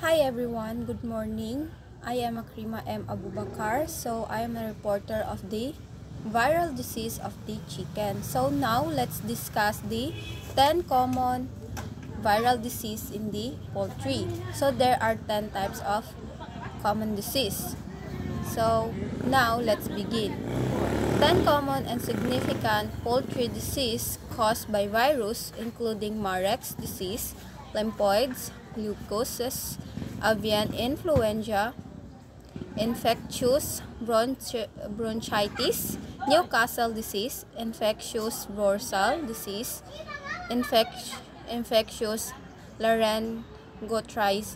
Hi everyone, good morning. I am Akrima M. Abubakar. So I am a reporter of the viral disease of the chicken. So now let's discuss the 10 common viral disease in the poultry. So there are 10 types of common disease. So now let's begin. 10 common and significant poultry disease caused by virus including Marek's disease, lymphoids, leukosis, avian influenza, infectious bronchitis, Newcastle disease, infectious bursal disease, infectious laryngotritis,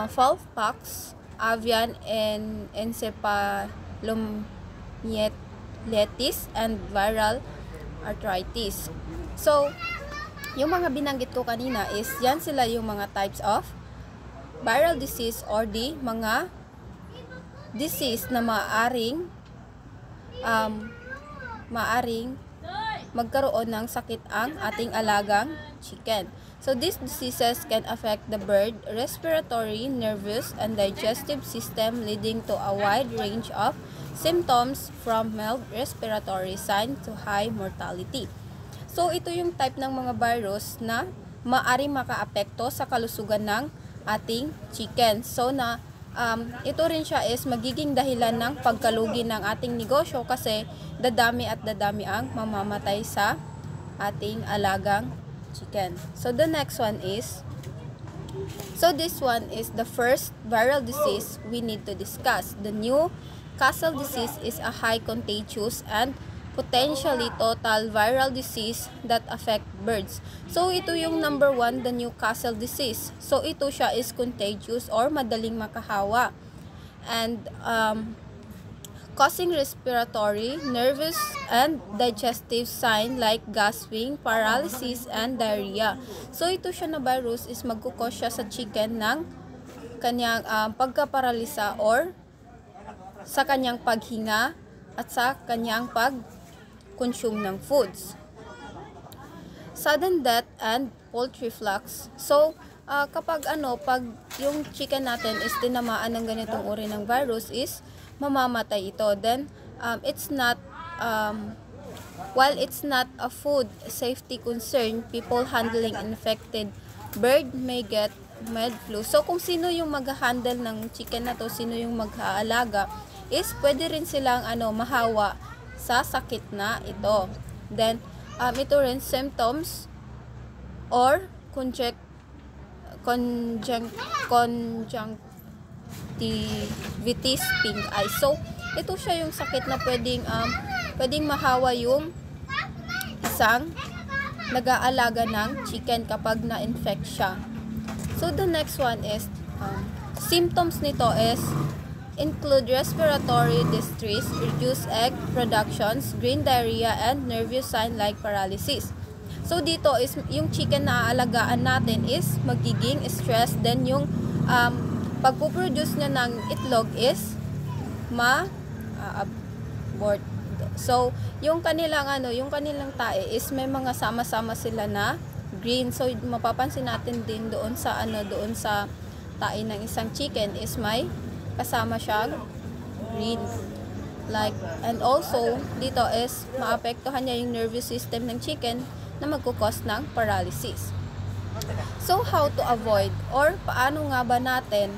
fowlpox, avian encephalomyelitis, and viral arthritis. So, yung mga binanggit ko kanina is yan sila yung mga types of viral disease or the mga disease na maaring magkaroon ng sakit ang ating alagang chicken. So these diseases can affect the bird respiratory, nervous, and digestive system, leading to a wide range of symptoms from mild respiratory signs to high mortality. So ito yung type ng mga virus na maaring makaapekto sa kalusugan ng ating chicken. So ito rin siya is magiging dahilan ng pagkalugi ng ating negosyo kasi dadami at dadami ang mamamatay sa ating alagang chicken. So the next one is, this one is the first viral disease we need to discuss. The Newcastle disease is a high contagious and potentially total viral disease that affect birds. So ito yung number 1, the Newcastle disease. So ito siya is contagious or madaling makahawa. And causing respiratory, nervous, and digestive sign like gasping, paralysis, and diarrhea. So ito siya na virus is magkukos siya sa chicken ng kanyang pagkaparalisa or sa kanyang paghinga at sa kanyang pag-consume ng foods. Sudden death and poultry flux. So kapag pag yung chicken natin is tinamaan ng ganitong uri ng virus is mamamatay ito. Then it's not while it's not a food safety concern, people handling infected bird may get mild flu. So kung sino yung mag-handle ng chicken na to, sino yung mag-aalaga, is pwede rin silang mahawa sa sakit na ito. Then ito rin symptoms or conjunctivitis, pink eye. So ito siya yung sakit na pwedeng mahawa yung isang nag-aalaga ng chicken kapag na-infect siya. So the next one is symptoms nito is include respiratory distress, reduced egg productions, green diarrhea, and nervous sign like paralysis. So dito is yung chicken na aalagaan natin is magiging stress, then yung pagpo-produce niya ng itlog is abort. So yung kanilang tae is may mga sama-sama sila na green. So mapapansin natin din doon sa tae ng isang chicken is may kasama siyang green. And also dito is maapektuhan niya yung nervous system ng chicken na magkukos ng paralysis. So how to avoid or paano nga ba natin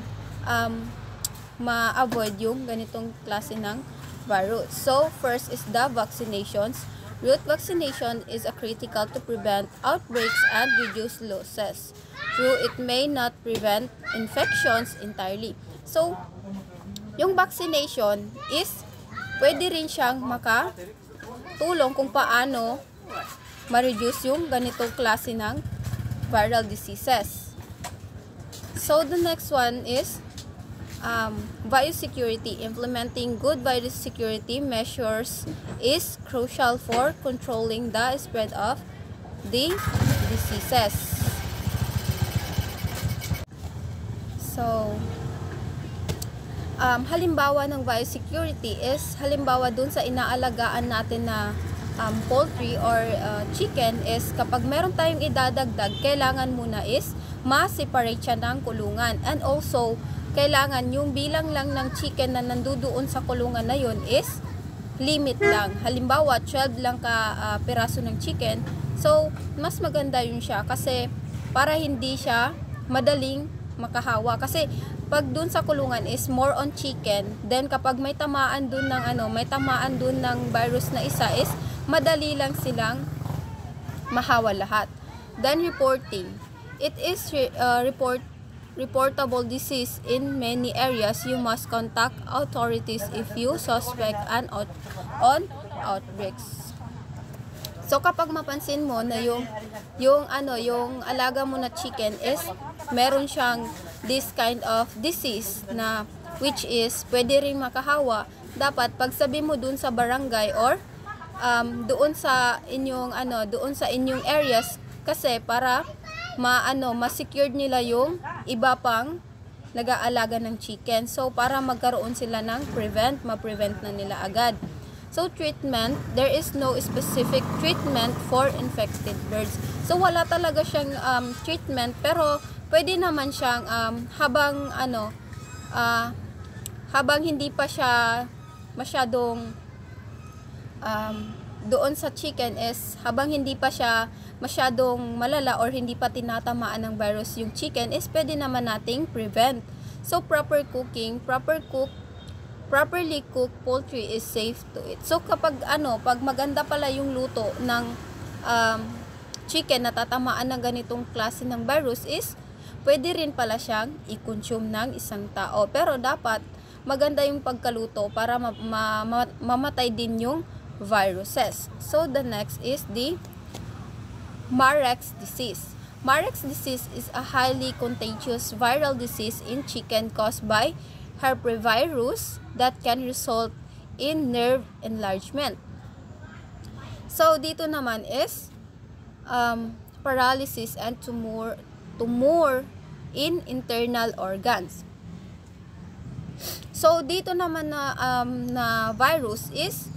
ma-avoid yung ganitong klase ng virus? So first is the vaccinations. Route vaccination is critical to prevent outbreaks and reduce losses. Though it may not prevent infections entirely. So yung vaccination is pwede rin siyang makatulong kung paano ma-reduce yung ganitong klase ng viral diseases. So the next one is biosecurity. Implementing good biosecurity measures is crucial for controlling the spread of the diseases. So halimbawa ng biosecurity is halimbawa dun sa inaalagaan natin na poultry or chicken is kapag meron tayong idadagdag, kailangan muna is ma-separate siya ng kulungan. And also, kailangan yung bilang lang ng chicken na nandoon sa kulungan na yun is limit lang. Halimbawa, 12 lang piraso ng chicken. So, mas maganda yun siya kasi para hindi siya madaling makahawa. Kasi pag dun sa kulungan is more on chicken, then kapag may tamaan dun ng virus na isa is madali lang silang mahawa lahat. Then reporting. It is reportable disease in many areas. You must contact authorities if you suspect on outbreaks. So kapag mapansin mo na yung alaga mo na chicken is meron siyang this kind of disease na which is pwede ring makahawa, dapat pagsabi mo dun sa barangay or doon sa inyong areas kasi para ma-secured nila yung iba pang nag-aalaga ng chicken. So para magkaroon sila ng ma-prevent na nila agad. So treatment, there is no specific treatment for infected birds. So wala talaga siyang treatment, pero pwede naman siyang habang hindi pa siya masyadong doon sa chicken is habang hindi pa siya masyadong malala or hindi pa tinatamaan ng virus yung chicken is pwede naman nating prevent. So properly cooked poultry is safe to eat. So kapag pag maganda pala yung luto ng chicken na tatamaan ng ganitong klase ng virus is pwede rin pala siyang i-consume ng isang tao. Pero dapat maganda yung pagkaluto para mamatay din yung viruses. So the next is the Marek's disease. Marek's disease is a highly contagious viral disease in chicken caused by herpesvirus that can result in nerve enlargement. So dito naman is paralysis and tumor in internal organs. So dito naman na virus is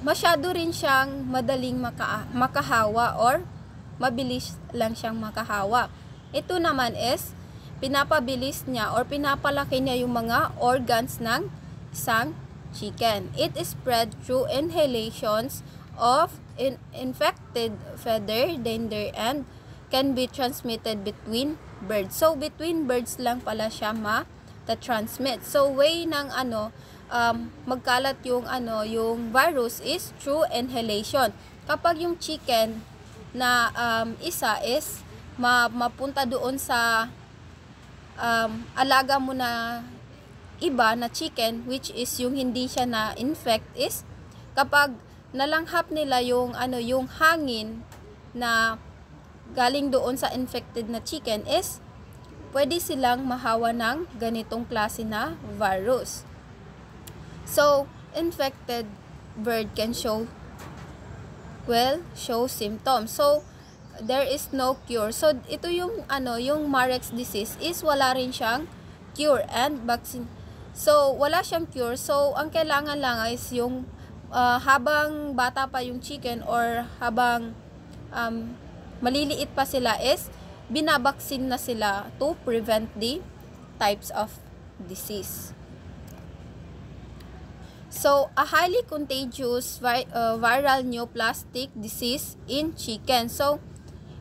masyado rin siyang madaling makahawa or mabilis lang siyang makahawa. Ito naman is pinapabilis niya or pinapalaki niya yung mga organs ng isang chicken. It is spread through inhalations of infected feather, dander, and can be transmitted between birds. So between birds lang pala siya ma-transmit. So way ng magkalat yung virus is through inhalation. Kapag yung chicken na isa is mapunta doon sa alaga mo na iba na chicken, which is yung hindi siya na infect, is kapag nalanghap nila yung hangin na galing doon sa infected na chicken is pwede silang mahawa ng ganitong klase na virus. So infected bird can show symptoms. So there is no cure. So ito yung Marek's disease is wala rin siyang cure and vaccine. So wala siyang cure. So ang kailangan lang is yung habang bata pa yung chicken or habang maliliit pa sila is binabaksin na sila to prevent the types of disease. So, a highly contagious viral neoplastic disease in chicken. So,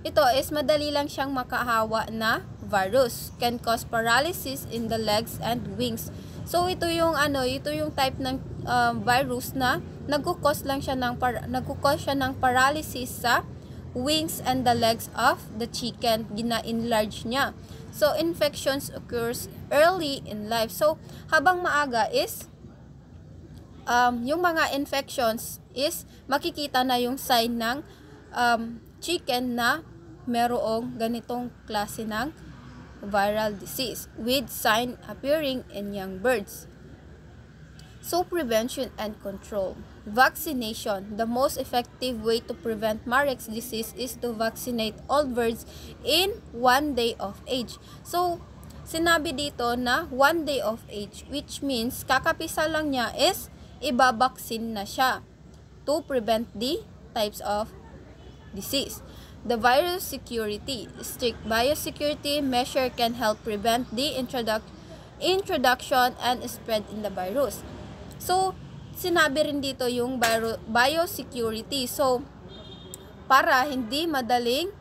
ito is madali lang siyang makahawa na virus. Can cause paralysis in the legs and wings. So, ito yung type ng virus na nagkukos siya ng paralysis sa wings and the legs of the chicken. Gina-enlarge niya. So, infections occurs early in life. So, habang maaga is yung mga infections is makikita na yung sign ng chicken na merong ganitong klase ng viral disease with sign appearing in young birds. So prevention and control. Vaccination. The most effective way to prevent Marek's disease is to vaccinate all birds in 1 day of age. So sinabi dito na 1 day of age, which means kakapisa lang niya is ibabaksin na siya to prevent the types of disease. The virus security. Strict biosecurity measure can help prevent the introduction and spread in the virus. So, sinabi rin dito yung biosecurity. So, para hindi madaling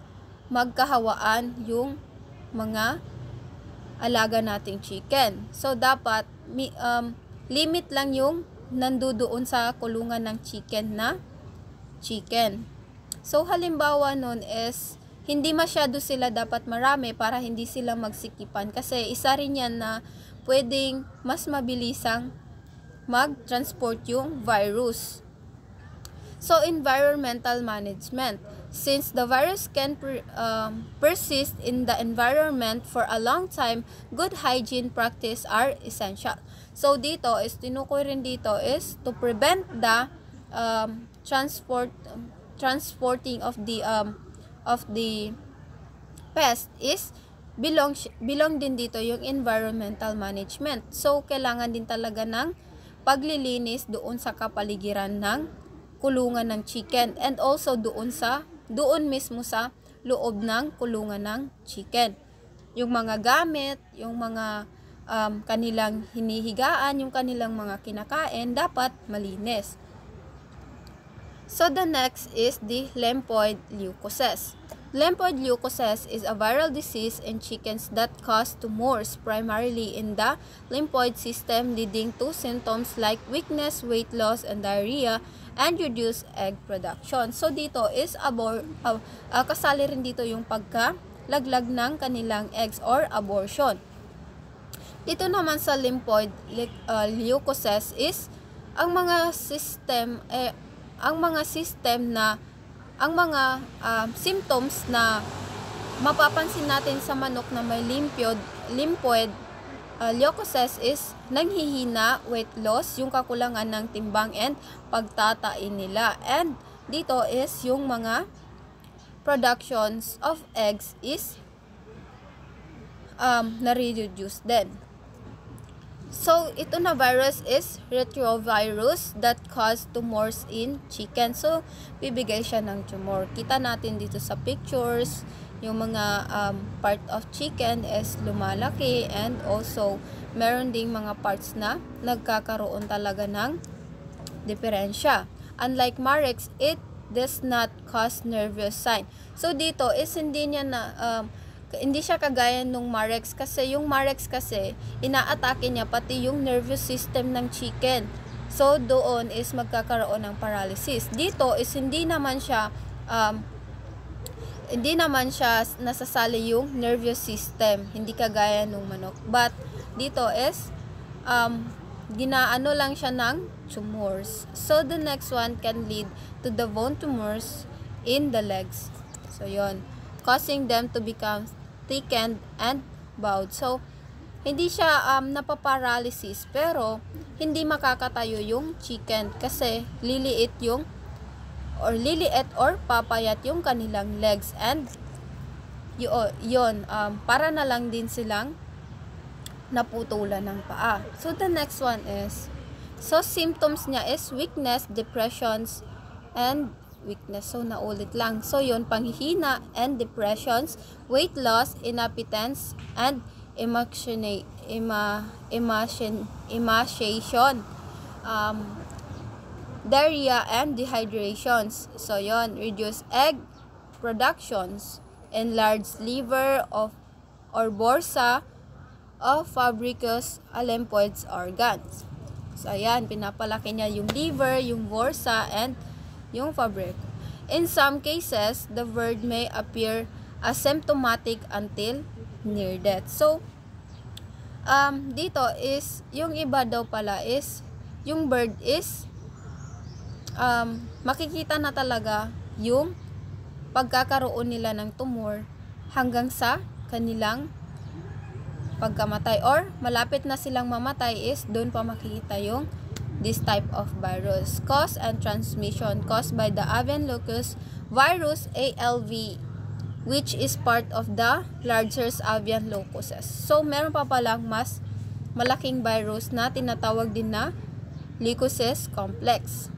magkahawaan yung mga alaga nating chicken. So, dapat limit lang yung nandoon sa kulungan ng chicken na chicken. So, halimbawa nun is, hindi masyado sila dapat marami para hindi sila magsikipan. Kasi isa rin yan na pwedeng mas mabilisang mag-transport yung virus. So, environmental management. Since the virus can persist in the environment for a long time, good hygiene practice are essential. So, dito is, tinukoy rin dito is to prevent the transporting of the pest is belong din dito yung environmental management. So, kailangan din talaga ng paglilinis doon sa kapaligiran ng kulungan ng chicken and also doon mismo sa loob ng kulungan ng chicken. Yung mga gamit, yung mga kanilang hinihigaan, yung kanilang mga kinakain, dapat malinis. So, the next is the lymphoid leukocysts. Lymphoid leukocysts is a viral disease in chickens that cause tumors primarily in the lymphoid system, leading to symptoms like weakness, weight loss, and diarrhea, and reduced egg production. So, dito is kasali rin dito yung pagkalaglag ng kanilang eggs or abortion. Dito naman sa lymphoid leukocysts is ang mga symptoms na mapapansin natin sa manok na may lymphoid leukocysts is nanghihina, weight loss, yung kakulangan ng timbang and pagtatain nila. And dito is yung mga productions of eggs is na-reduce din. So, ito na virus is retrovirus that cause tumors in chicken. So, bibigay siya ng tumor. Kita natin dito sa pictures, yung mga part of chicken is lumalaki and also meron ding mga parts na nagkakaroon talaga ng diferensya. Unlike Marex, it does not cause nervous sign. So, dito is hindi siya kagaya nung Marex kasi yung Marex kasi inaatake niya pati yung nervous system ng chicken. So, doon is magkakaroon ng paralysis. Dito is hindi naman siya nasasali yung nervous system. Hindi kagaya nung manok. But, dito is ginaano lang siya ng tumors. So, the next one can lead to the bone tumors in the legs. So, yon, causing them to become thickened and bowed. So, hindi siya napaparalysis pero hindi makakatayo yung chicken kasi liliit or papayat yung kanilang legs and yun, para na lang din silang naputulan ng paa. So, the next one is, so symptoms niya is weakness, depressions, and weakness. So, naulit lang. So, yun, panghihina and depressions, weight loss, inappetence, and emaciation, diarrhea, and dehydrations. So, yun, reduced egg productions, enlarged liver or bursa of Fabricus lymphoid organs. So, ayan, pinapalaki niya yung liver, yung bursa, and yung fabric. In some cases, the bird may appear asymptomatic until near death. So, dito is, yung iba daw pala is, yung bird is, makikita na talaga yung pagkakaroon nila ng tumor hanggang sa kanilang pagkamatay or malapit na silang mamatay is doon pa makikita yung this type of virus. Cause and transmission caused by the avian locust virus ALV, which is part of the larger avian locusts. So, meron pa palang mas malaking virus na tinatawag din na leukocyst complex.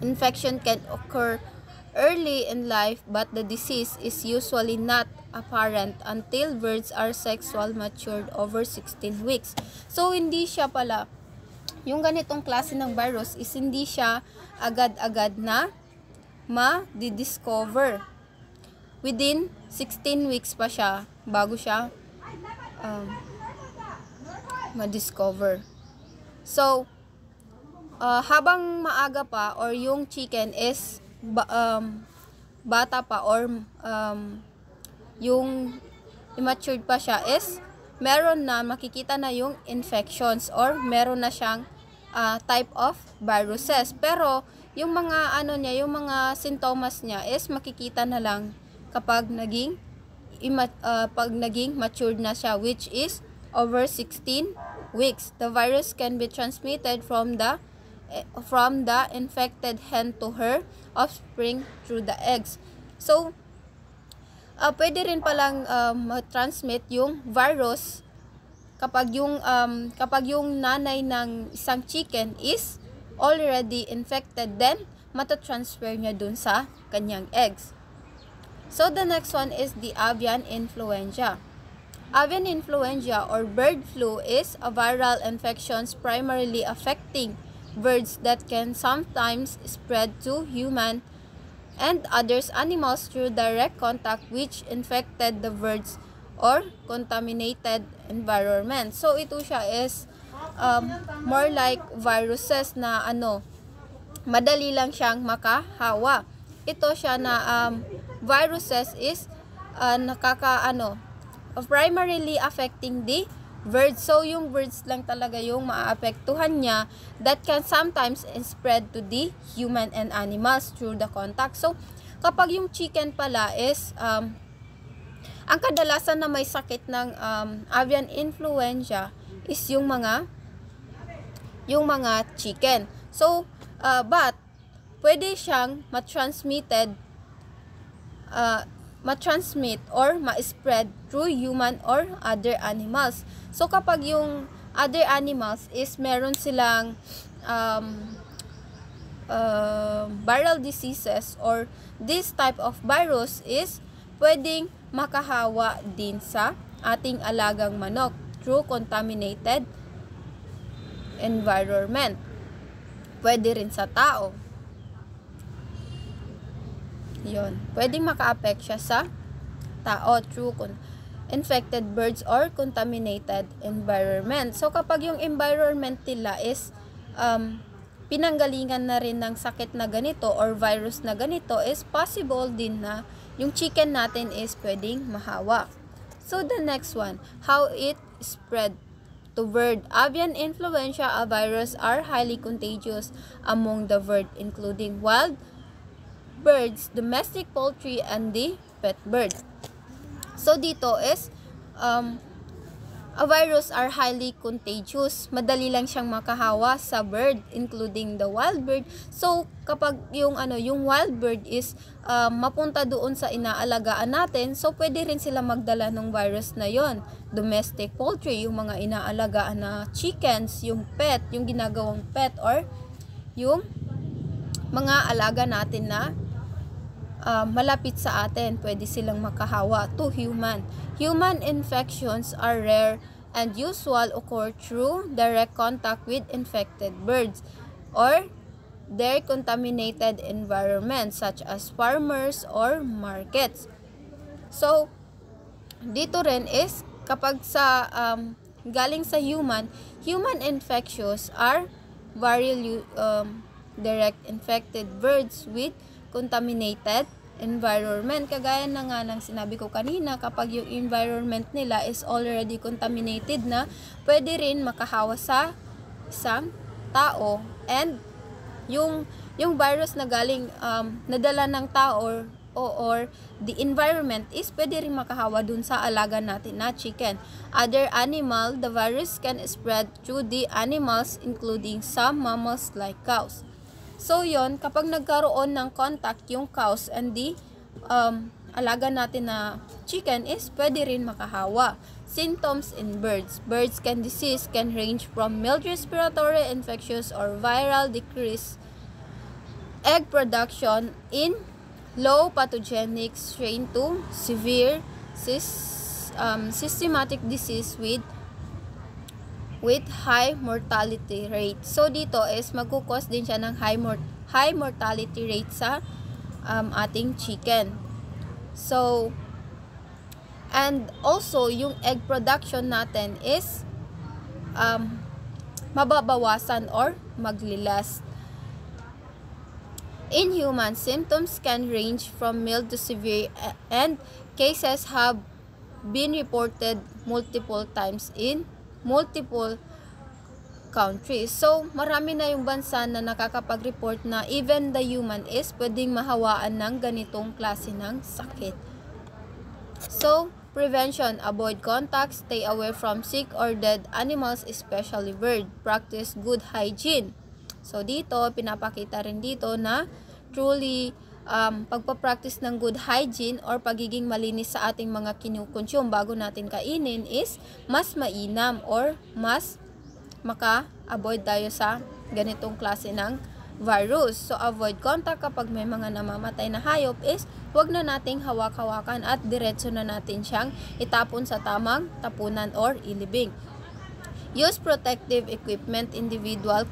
Infection can occur early in life, but the disease is usually not apparent until birds are sexual matured over 16 weeks. So, hindi siya pala, yung ganitong klase ng virus is hindi siya agad-agad na ma-discover. Within 16 weeks pa siya bago siya ma-discover. So, habang maaga pa or yung chicken is bata pa or yung immature pa siya is meron na makikita na yung infections or meron na siyang type of viruses. Pero yung mga yung mga sintomas niya is makikita na lang kapag naging matured na siya, which is over 16 weeks. The virus can be transmitted from the infected hen to her offspring through the eggs. So, pwede rin palang ma-transmit yung virus kapag yung nanay ng isang chicken is already infected, then matatransfer niya dun sa kanyang eggs. So, the next one is the avian influenza. Avian influenza or bird flu is a viral infection primarily affecting birds that can sometimes spread to human and others animals through direct contact which infected the birds or contaminated environment. So ito siya is more like viruses na madali lang siyang makahawa. Ito siya na viruses is primarily affecting the birds. So, yung birds lang talaga yung maaapektuhan niya that can sometimes spread to the human and animals through the contact. So, kapag yung chicken pala is, ang kadalasan na may sakit ng avian influenza is yung mga chicken. So, but, pwede siyang ma-transmit or ma-spread through human or other animals. So, kapag yung other animals is meron silang viral diseases or this type of virus is pwedeng makahawa din sa ating alagang manok through contaminated environment. Pwede rin sa tao. Yun. Pwedeng maka-affect siya sa tao through infected birds or contaminated environment. So, kapag yung environment nila is pinanggalingan na rin ng sakit na ganito or virus na ganito, is possible din na yung chicken natin is pwedeng mahawa. So, the next one, how it spread to bird. Avian influenza virus are highly contagious among the bird, including wild birds, domestic poultry, and the pet bird. So, dito is, a virus are highly contagious. Madali lang siyang makahawa sa bird, including the wild bird. So, kapag yung wild bird is mapunta doon sa inaalagaan natin, so pwede rin sila magdala ng virus na yon. Domestic poultry, yung mga inaalagaan na chickens, yung pet, yung ginagawang pet, or yung mga alaga natin na malapit sa atin, pwede silang makahawa to human. Human infections are rare and usual occur through direct contact with infected birds or their contaminated environment such as farmers or markets. So, dito rin is kapag sa galing sa human infections are viral direct infected birds with contaminated environment. Kagaya na nga ng sinabi ko kanina, kapag yung environment nila is already contaminated na, pwede rin makahawa sa isang tao. And yung virus na galing nadala ng tao or the environment is pwede rin makahawa dun sa alaga natin na chicken. Other animal, the virus can spread through the animals including some mammals like cows. So, yon, kapag nagkaroon ng contact yung cows and the alaga natin na chicken is pwede rin makahawa. Symptoms in birds. Birds can range from mild respiratory infections or viral decrease egg production in low pathogenic strain to severe systematic disease with high mortality rate. So dito is magkukos din siya ng high mortality rate sa ating chicken. So and also yung egg production natin is mababawasan or maglilas. In humans, symptoms can range from mild to severe, and cases have been reported multiple times in multiple countries. So, marami na yung bansa na nakakapag-report na even the human is pwedeng mahawaan ng ganitong klase ng sakit. So, prevention: avoid contact, stay away from sick or dead animals, especially bird. Practice good hygiene. So, dito, pinapakita rin dito na truly pagpapractice ng good hygiene or pagiging malinis sa ating mga kinukonsume bago natin kainin is mas mainam or mas maka-avoid tayo sa ganitong klase ng virus. So, avoid contact kapag may mga namamatay na hayop is huwag na nating hawak-hawakan at diretso na natin siyang itapon sa tamang tapunan or ilibing. Use protective equipment. Individual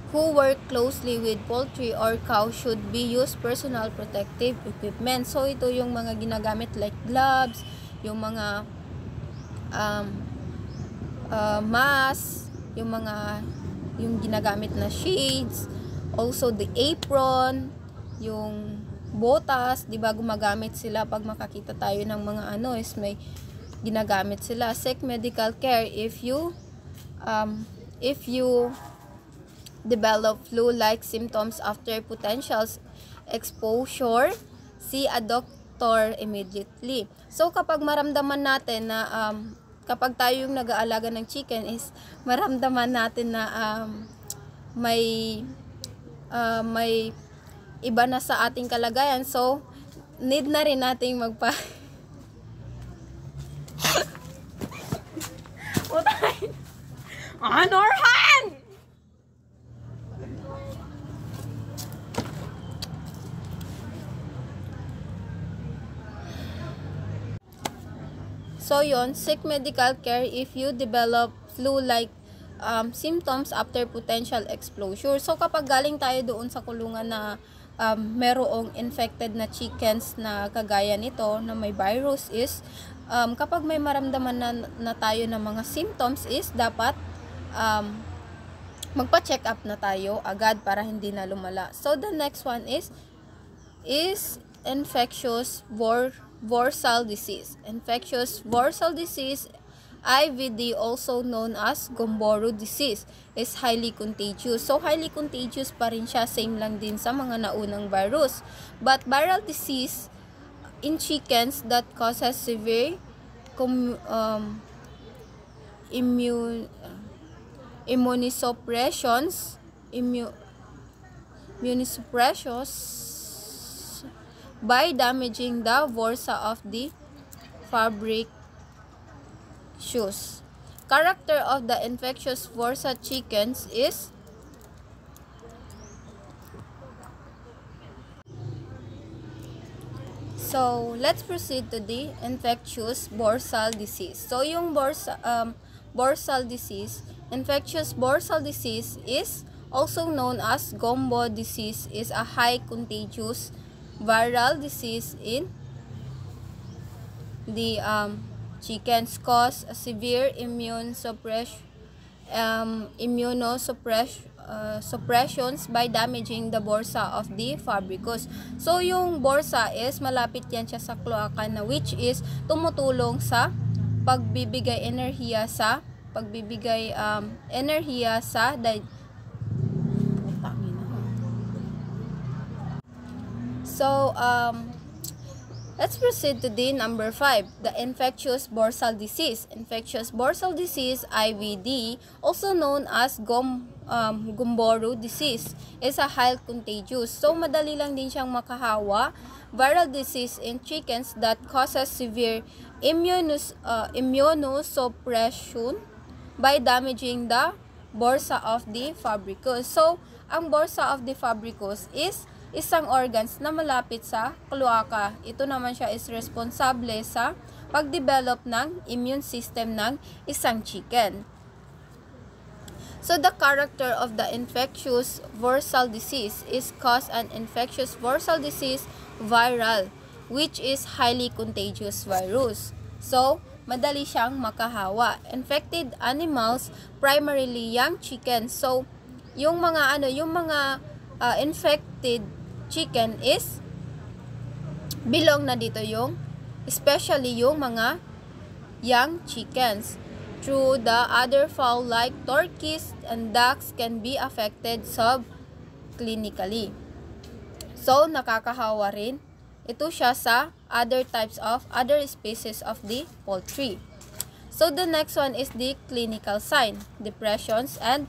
who work closely with poultry or cow should be use personal protective equipment. So, ito yung mga ginagamit like gloves, yung mga mask, yung ginagamit na shades, also the apron, yung botas, di ba gumagamit sila pag makakita tayo ng mga is may ginagamit sila. Seek medical care if you develop flu-like symptoms after potential exposure, see a doctor immediately. So, kapag maramdaman natin na kapag tayo yung nag-aalaga ng chicken is maramdaman natin na may iba na sa ating kalagayan. So, need na rin nating Norhan! So, yon, seek medical care if you develop flu-like symptoms after potential exposure. So, kapag galing tayo doon sa kulungan na merong infected na chickens na kagaya nito, na may virus is, kapag may maramdaman na tayo ng mga symptoms is, dapat magpa-check up na tayo agad para hindi na lumala. So, the next one is infectious bursal disease. Infectious bursal disease, IVD, also known as Gumboro disease, is highly contagious. So, highly contagious pa rin siya, same lang din sa mga naunang virus. But viral disease in chickens that causes severe immunosuppressions by damaging the bursa of the fabricius. Character of the infectious bursa chickens is so let's proceed to the infectious bursal disease. So yung bursal disease, infectious bursal disease is also known as Gombo disease, is a high contagious viral disease in the chickens, cause severe immunosuppressions by damaging the bursa of the fabricus. So, yung bursa is malapit yan siya sa cloaca na which is tumutulong sa pagbibigay enerhiya sa So, let's proceed to the number 5, the infectious bursal disease. Infectious bursal disease, IVD, also known as Gumboro disease, is a highly contagious. So, madali lang din siyang makahawa. Viral disease in chickens that causes severe immunosuppression by damaging the bursa of the Fabricus. So, ang bursa of the Fabricus is isang organs na malapit sa kloaka. Ito naman siya is responsable sa pag-develop ng immune system ng isang chicken. So, the character of the infectious bursal disease is caused an infectious bursal disease viral, which is highly contagious virus. So, madali siyang makahawa. Infected animals, primarily young chickens. So, yung mga infected chicken is belong na dito yung especially yung mga young chickens. True, the other fowl like turkeys and ducks can be affected subclinically. So, nakakahawa rin ito siya sa other species of the poultry. So, the next one is the clinical sign, depressions and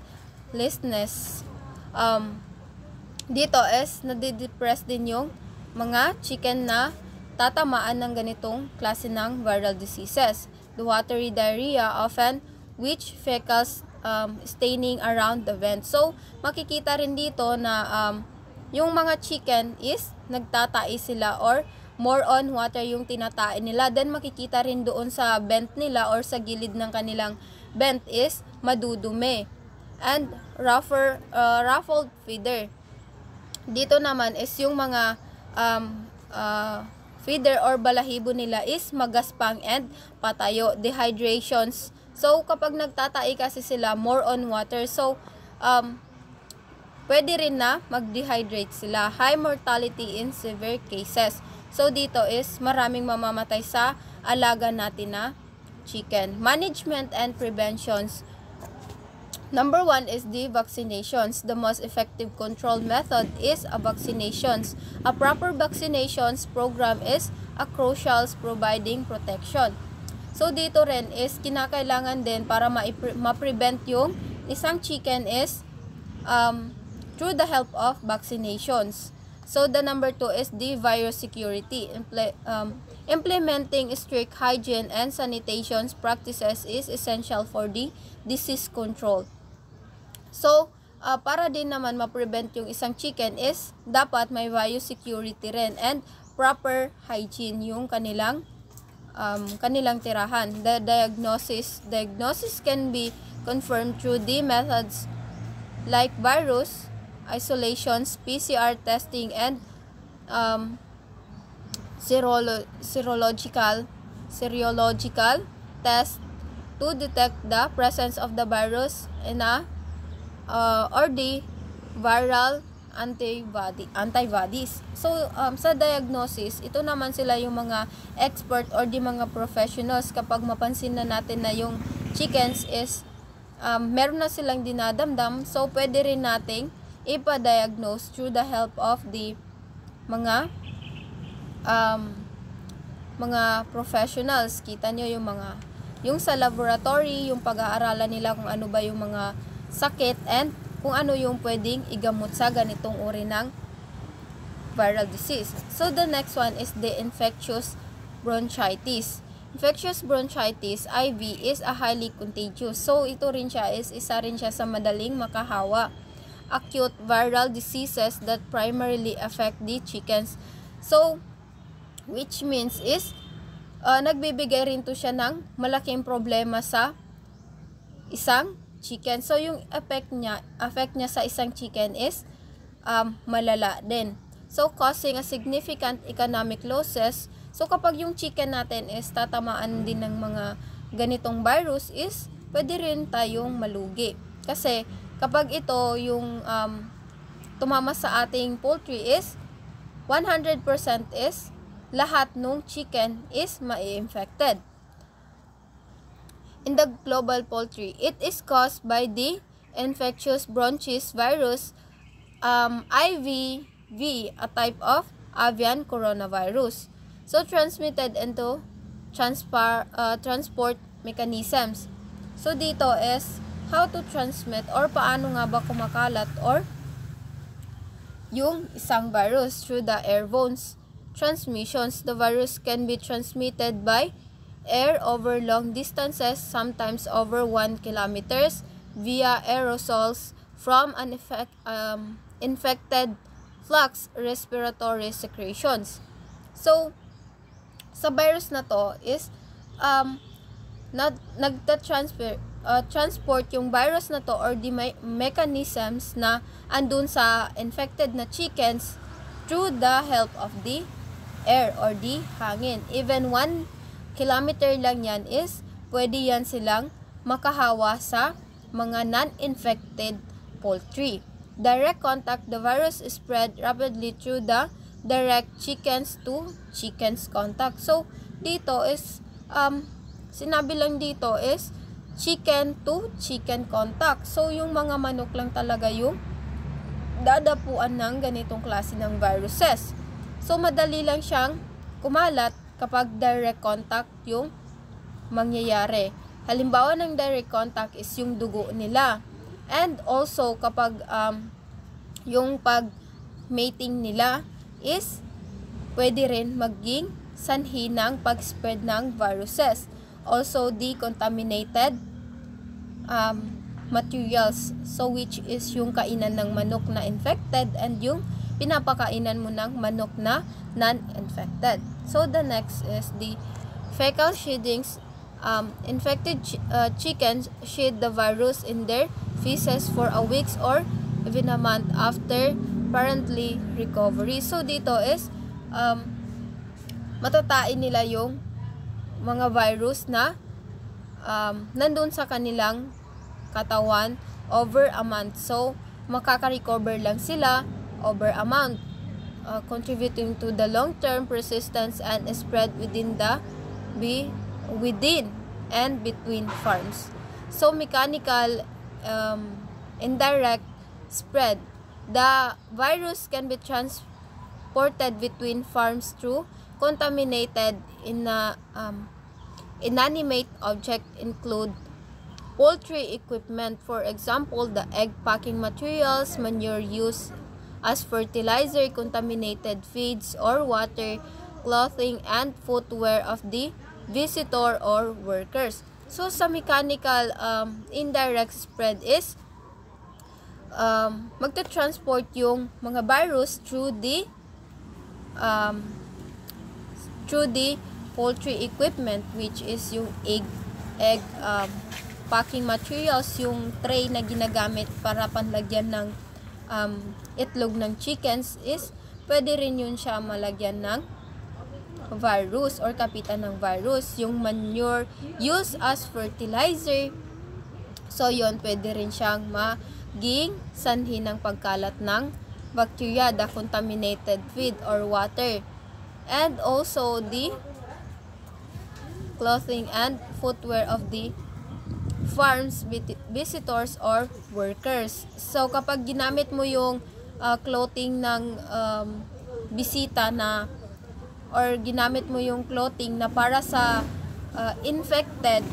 listlessness. Dito is nadidepress din yung mga chicken na tatamaan ng ganitong klase ng viral diseases. The watery diarrhea often which fecals staining around the vent. So, makikita rin dito na yung mga chicken is nagtatai sila or more on water yung tinatain nila. Then, makikita rin doon sa vent nila or sa gilid ng kanilang vent is madudumi. And ruffled feather. Dito naman is yung mga feeder or balahibo nila is magaspang and patayo, dehydrations. So, kapag nagtatai kasi sila, more on water. So, pwede rin na mag-dehydrate sila. High mortality in severe cases. So, dito is maraming mamamatay sa alaga natin na chicken. Management and preventions. Number 1 is the vaccinations. The most effective control method is a vaccinations. A proper vaccinations program is a crucial providing protection. So, dito rin is kinakailangan din para ma-prevent yung isang chicken is through the help of vaccinations. So, the number 2 is the biosecurity. Implementing strict hygiene and sanitation practices is essential for the disease control. So, para din naman ma-prevent yung isang chicken is dapat may biosecurity rin and proper hygiene yung kanilang tirahan. The diagnosis can be confirmed through the methods like virus isolations, PCR testing, and serological test to detect the presence of the virus in or the viral antibodies. So, sa diagnosis, ito naman sila yung mga expert or di mga professionals kapag mapansin na natin na yung chickens is meron na silang dinadamdam. So, pwede rin nating ipa-diagnose through the help of the mga professionals. Kita nyo yung sa laboratory, yung pag-aaralan nila kung ano ba yung mga sakit and kung ano yung pwedeng igamot sa ganitong uri ng viral disease. So, the next one is the infectious bronchitis. Infectious bronchitis, IV, is a highly contagious. So, ito rin siya is isa rin siya sa madaling makahawa. Acute viral diseases that primarily affect the chickens. So, which means is nagbibigay rin to siya ng malaking problema sa isang chicken. So, yung effect niya sa isang chicken is malala din. So, causing a significant economic losses. So, kapag yung chicken natin is tatamaan din ng mga ganitong virus is pwede rin tayong malugi. Kasi, kapag ito yung tumama sa ating poultry is 100% is lahat ng chicken is ma-infected. In the global poultry, it is caused by the infectious bronchitis virus IVV, a type of avian coronavirus. So, transmitted into transport mechanisms. So, dito is how to transmit or paano nga ba kumakalat or yung isang virus through the airborne transmissions. The virus can be transmitted by air over long distances, sometimes over 1 kilometers via aerosols from an infected flux respiratory secretions. So, sa virus na to is transport yung virus na to or the mechanisms na andun sa infected na chickens through the help of the air or the hangin. Even 1 kilometer lang yan is pwede yan silang makahawa sa mga non-infected poultry. Direct contact, the virus is spread rapidly through the direct chickens to chickens contact. So, dito is, sinabi lang dito is chicken to chicken contact. So, yung mga manok lang talaga yung dadapuan ng ganitong klase ng viruses. So, madali lang siyang kumalat kapag direct contact yung mangyayari. Halimbawa ng direct contact is yung dugo nila. And also, kapag yung pag-mating nila is pwede rin maging sanhi ng pag-spread ng viruses. Also, the contaminated materials. So, which is yung kainan ng manok na infected and yung pinapakainan mo ng manok na non-infected. So, the next is the fecal sheddings. Infected chickens shed the virus in their feces for a week or even a month after apparently recovery. So, dito is matatain nila yung mga virus na nandun sa kanilang katawan over a month. So, makaka-recover lang sila over a month, contributing to the long-term persistence and spread within and between farms. So, mechanical indirect spread. The virus can be transported between farms through contaminated inanimate object include poultry equipment, for example, the egg packing materials, manure used as fertilizer, contaminated feeds or water, clothing and footwear of the visitor or workers. So, sa mechanical indirect spread is magta-transport yung mga virus through the poultry equipment, which is yung egg packing materials, yung tray na ginagamit para panlagyan ng itlog ng chickens is pwede rin yun siya malagyan ng virus or kapitan ng virus. Yung manure used as fertilizer, so yun pwede rin siyang maging sanhi ng pagkalat ng bacteria, the contaminated feed or water, and also the clothing and footwear of the farms visitors or workers. So, kapag ginamit mo yung clothing ng bisita na or ginamit mo yung clothing na para sa infected,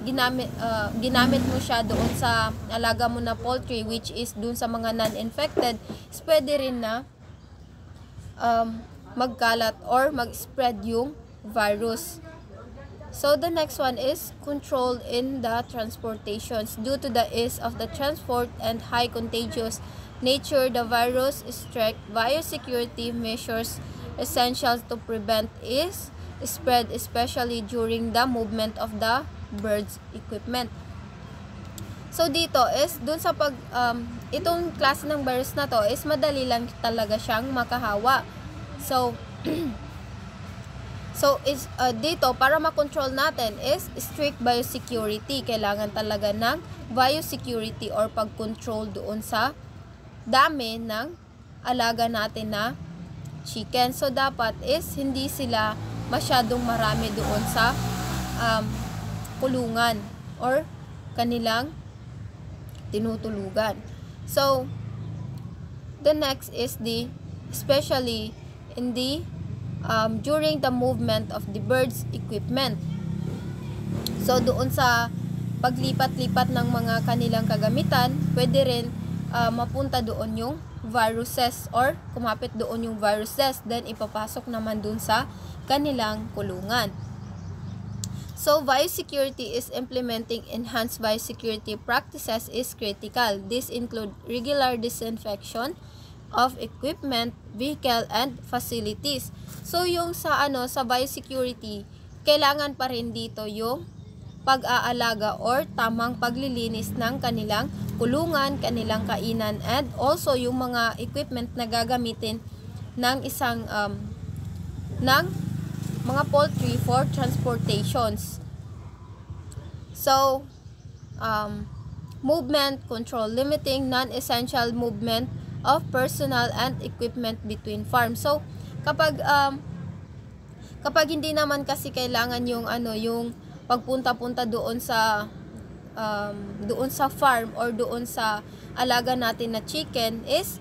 ginamit mo siya doon sa alaga mo na poultry, which is doon sa mga non-infected, is pwede rin na magkalat or mag-spread yung virus. So, the next one is controlled in the transportations. Due to the ease of the transport and high contagious nature, the virus strict biosecurity measures essential to prevent its spread, especially during the movement of the birds equipment. So, dito is, dun sa itong klase ng virus na to is madali lang talaga siyang makahawa. So, dito, para makontrol natin is strict biosecurity. Kailangan talaga ng biosecurity or pag-control doon sa dami ng alaga natin na chicken. So, dapat is hindi sila masyadong marami doon sa kulungan or kanilang tinutulugan. So, the next is especially in the during the movement of the birds equipment. So, doon sa paglipat-lipat ng mga kanilang kagamitan, pwede rin mapunta doon yung viruses or kumapit doon yung viruses, then ipapasok naman doon sa kanilang kulungan. So, biosecurity is implementing enhanced biosecurity practices is critical. This include regular disinfection of equipment, vehicle, and facilities. So, yung sa biosecurity, kailangan pa rin dito yung pag-aalaga or tamang paglilinis ng kanilang kulungan, kanilang kainan, and also yung mga equipment na gagamitin ng isang ng mga poultry for transportations. So, movement control, limiting non-essential movement of personal and equipment between farms. So, kapag hindi naman kasi kailangan yung yung pagpunta-punta doon sa farm or doon sa alaga natin na chicken, is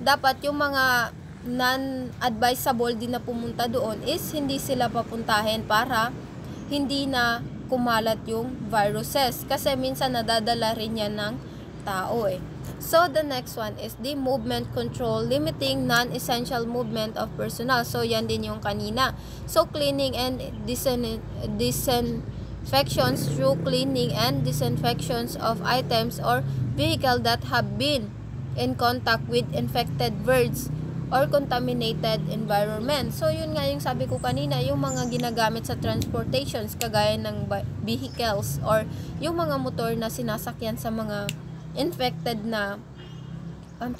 dapat yung mga non-advisable din na pumunta doon is hindi sila papuntahin para hindi na kumalat yung viruses, kasi minsan nadadala rin yan ng tao eh. So the next one is the movement control, limiting non-essential movement of personnel. So yan din yung kanina. So cleaning and disinfections through cleaning and disinfections of items or vehicle that have been in contact with infected birds or contaminated environment. So yun nga yung sabi ko kanina, yung mga ginagamit sa transportations kagaya ng vehicles or yung mga motor na sinasakyan sa mga infected na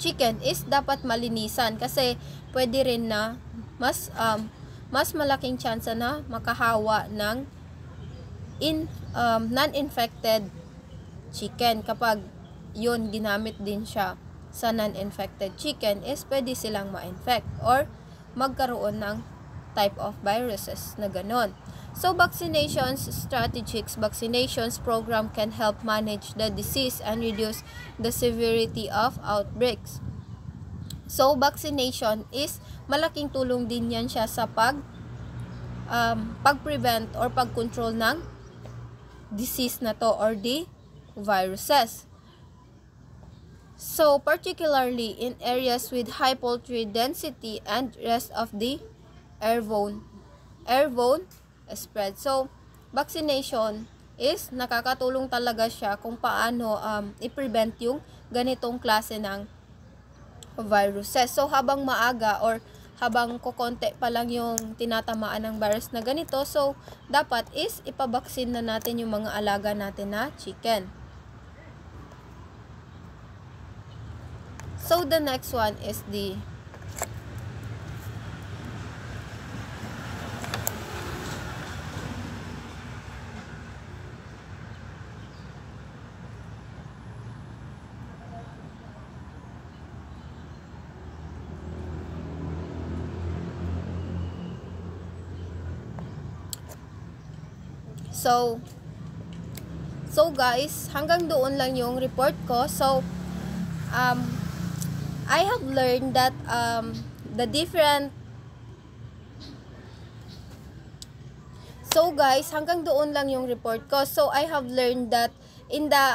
chicken is dapat malinisan, kasi pwede rin na mas malaking chance na makahawa ng non-infected chicken. Kapag yun ginamit din siya sa non-infected chicken, is pwede silang ma-infect or magkaroon ng type of viruses na ganon. So, vaccinations strategies, vaccinations program can help manage the disease and reduce the severity of outbreaks. So, vaccination is malaking tulong din yan siya sa pag-prevent or pag-control ng disease na to or the viruses. So, particularly in areas with high poultry density and rest of the airborne spread. So, vaccination is nakakatulong talaga siya kung paano i-prevent yung ganitong klase ng viruses. So, habang maaga or habang kukonte pa lang yung tinatamaan ng virus na ganito, so, dapat is ipabaksin na natin yung mga alaga natin na chicken. So, the next one is the So guys, hanggang doon lang yung report ko. So, I have learned that the different. So guys, hanggang doon lang yung report ko. So I have learned that in the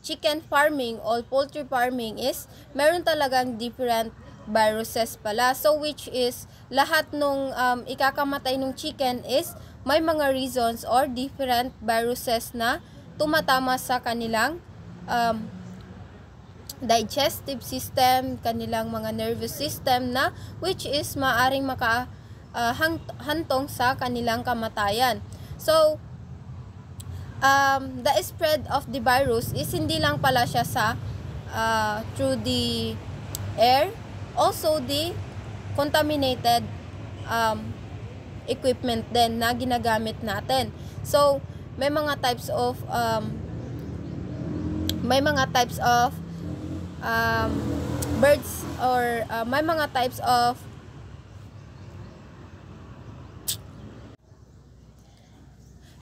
chicken farming or poultry farming is meron talagang different viruses pala. So which is lahat nung ikakamatay ng chicken is may mga reasons or different viruses na tumatama sa kanilang digestive system, kanilang mga nervous system na which is maaring hantong sa kanilang kamatayan. So, the spread of the virus is hindi lang pala siya sa through the air, also the contaminated equipment din na ginagamit natin. So, may mga types of birds or may mga types of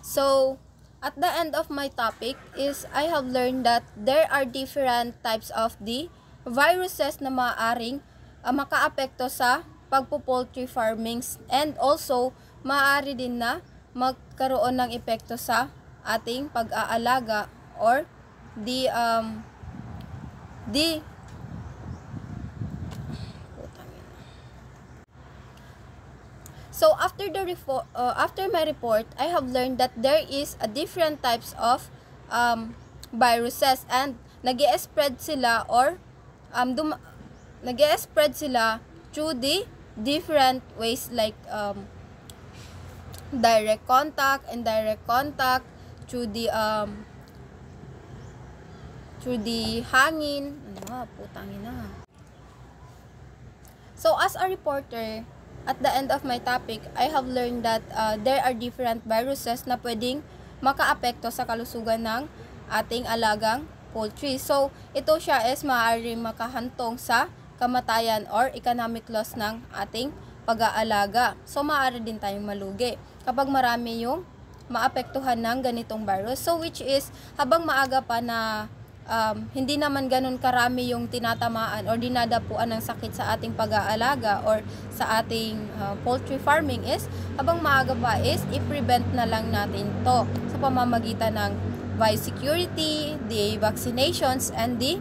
So, at the end of my topic is I have learned that there are different types of the viruses na maaaring makaapekto sa pagpo-poultry farmings, and also maaari din na magkaroon ng epekto sa ating pag-aalaga or So after my report, I have learned that there is a different types of viruses, and nag-spread sila or nag-spread sila through the different ways, like direct contact, indirect contact, through the hangin. Putang ina. So as a reporter, at the end of my topic, I have learned that there are different viruses na pwedeng makaapekto sa kalusugan ng ating alagang poultry. So ito siya is maaaring makahantong sa kamatayan or economic loss ng ating pag-aalaga. So maaari din tayong malugi kapag marami yung maapektuhan ng ganitong virus. So which is, habang maaga pa na hindi naman ganun karami yung tinatamaan or dinadapuan ng sakit sa ating pag-aalaga or sa ating poultry farming, is habang maaga pa is i-prevent na lang natin to sa pamamagitan ng biosecurity, the vaccinations, and the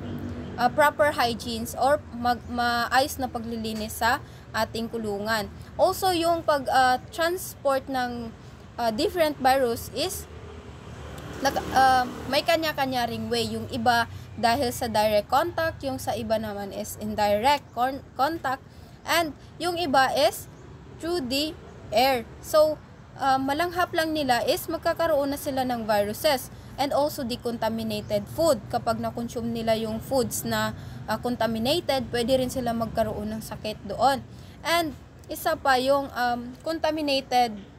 proper hygienes or maayos na paglilinis sa ating kulungan. Also, yung pag-transport ng different virus is may kanya-kanya ring way. Yung iba dahil sa direct contact, yung sa iba naman is indirect contact, and yung iba is through the air. So, malanghap lang nila is magkakaroon na sila ng viruses, and also the contaminated food. Kapag na-consume nila yung foods na contaminated, pwede rin sila magkaroon ng sakit doon. And isa pa yung contaminated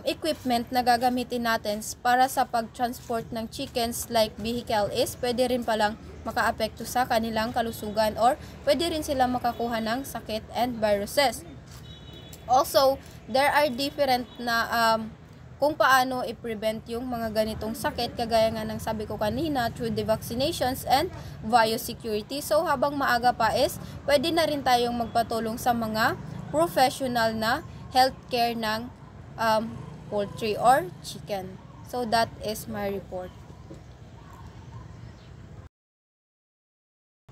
equipment na gagamitin natin para sa pag-transport ng chickens, like vehicle, is pwede rin palang makaapekto sa kanilang kalusugan or pwede rin sila makakuha ng sakit and viruses. Also, there are different na kung paano i-prevent yung mga ganitong sakit, kagaya nga ng sabi ko kanina, through the vaccinations and biosecurity. So habang maaga pa is pwede na rin tayong magpatulong sa mga professional na healthcare ng poultry or chicken. So that is my report.